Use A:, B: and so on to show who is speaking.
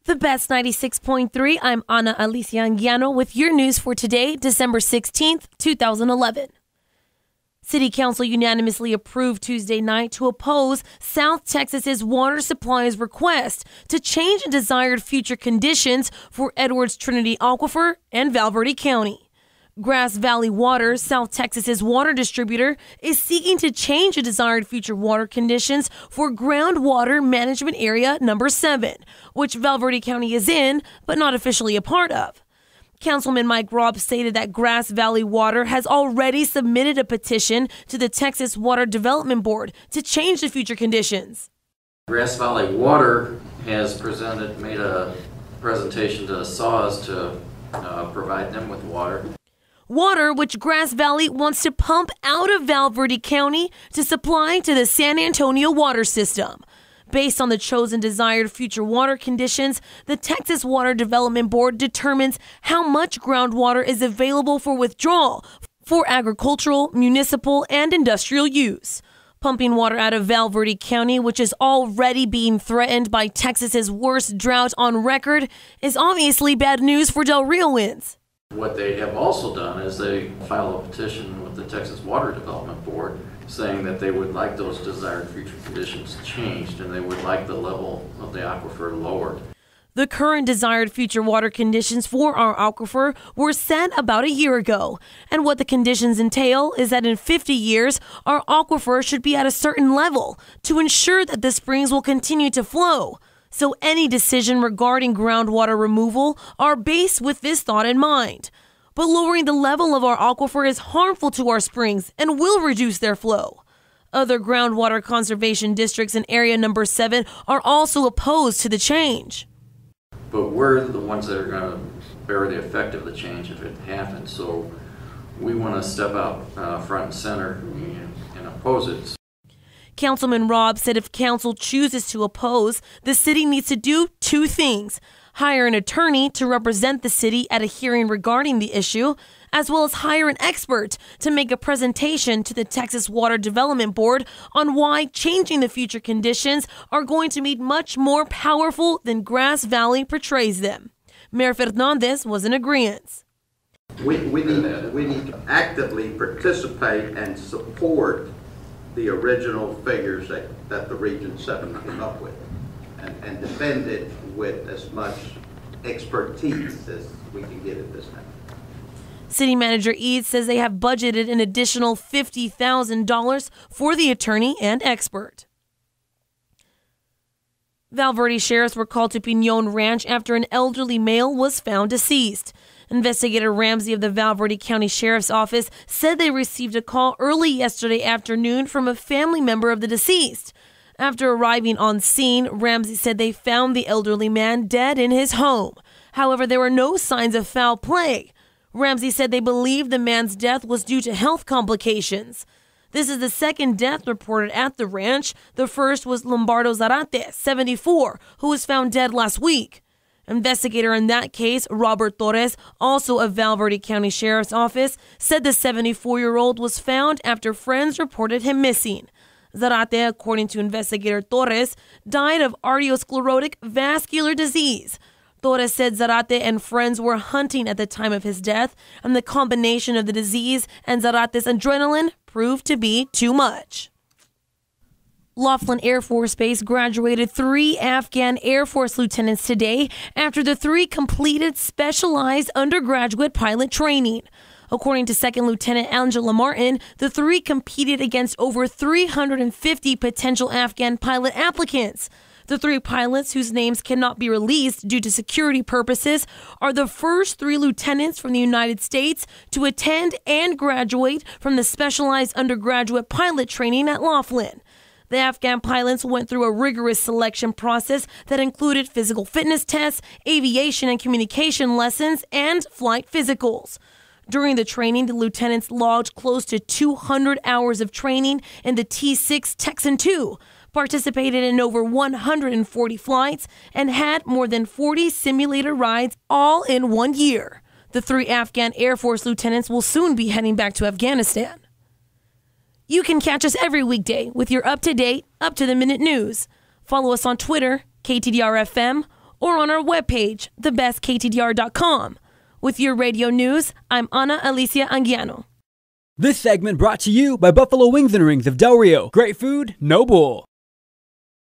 A: The Best 96.3, I'm Ana Alicia Anguiano with your news for today, December 16th, 2011. City Council unanimously approved Tuesday night to oppose South Texas's water supply's request to change desired future conditions for Edwards Trinity Aquifer and Val Verde County. Grass Valley Water, South Texas's water distributor, is seeking to change the desired future water conditions for Groundwater Management Area Number 7, which Val Verde County is in, but not officially a part of. Councilman Mike Robb stated that Grass Valley Water has already submitted a petition to the Texas Water Development Board to change the future conditions.
B: Grass Valley Water has made a presentation to SAWS to provide them with water.
A: Water which Grass Valley wants to pump out of Val Verde County to supply to the San Antonio water system. Based on the chosen desired future water conditions, the Texas Water Development Board determines how much groundwater is available for withdrawal for agricultural, municipal, and industrial use. Pumping water out of Val Verde County, which is already being threatened by Texas's worst drought on record, is obviously bad news for Del Rioans.
B: What they have also done is they filed a petition with the Texas Water Development Board saying that they would like those desired future conditions changed and they would like the level of the aquifer lowered.
A: The current desired future water conditions for our aquifer were set about a year ago. And what the conditions entail is that in 50 years, our aquifer should be at a certain level to ensure that the springs will continue to flow. So any decision regarding groundwater removal are based with this thought in mind. But lowering the level of our aquifer is harmful to our springs and will reduce their flow. Other groundwater conservation districts in Area Number 7 are also opposed to the change.
B: But we're the ones that are going to bear the effect of the change if it happens. So we want to step out front and center and oppose it.
A: Councilman Robb said if council chooses to oppose, the city needs to do two things: hire an attorney to represent the city at a hearing regarding the issue, as well as hire an expert to make a presentation to the Texas Water Development Board on why changing the future conditions are going to be much more powerful than Grass Valley portrays them. Mayor Fernandez was in agreement.
C: We need to actively participate and support the original figures that the Region 7 came up with and defend it with as much expertise as we can get at this time.
A: City Manager Eads says they have budgeted an additional $50,000 for the attorney and expert. Val Verde sheriffs were called to Pinon Ranch after an elderly male was found deceased. Investigator Ramsey of the Val Verde County Sheriff's Office said they received a call early yesterday afternoon from a family member of the deceased. After arriving on scene, Ramsey said they found the elderly man dead in his home. However, there were no signs of foul play. Ramsey said they believe the man's death was due to health complications. This is the second death reported at the ranch. The first was Lombardo Zarate, 74, who was found dead last week. Investigator in that case, Robert Torres, also of Val Verde County Sheriff's Office, said the 74-year-old was found after friends reported him missing. Zarate, according to investigator Torres, died of arteriosclerotic vascular disease. Torres said Zarate and friends were hunting at the time of his death, and the combination of the disease and Zarate's adrenaline proved to be too much. Laughlin Air Force Base graduated 3 Afghan Air Force lieutenants today after the 3 completed specialized undergraduate pilot training. According to Second Lieutenant Angela Martin, the 3 competed against over 350 potential Afghan pilot applicants. The 3 pilots, whose names cannot be released due to security purposes, are the first 3 lieutenants from the United States to attend and graduate from the specialized undergraduate pilot training at Laughlin. The Afghan pilots went through a rigorous selection process that included physical fitness tests, aviation and communication lessons, and flight physicals. During the training, the lieutenants logged close to 200 hours of training in the T-6 Texan II, participated in over 140 flights, and had more than 40 simulator rides all in 1 year. The 3 Afghan Air Force lieutenants will soon be heading back to Afghanistan. You can catch us every weekday with your up-to-date, up-to-the-minute news. Follow us on Twitter, KTDR FM, or on our webpage, thebestktdr.com. With your radio news, I'm Ana Alicia Anguiano.
D: This segment brought to you by Buffalo Wings and Rings of Del Rio. Great food, no bull.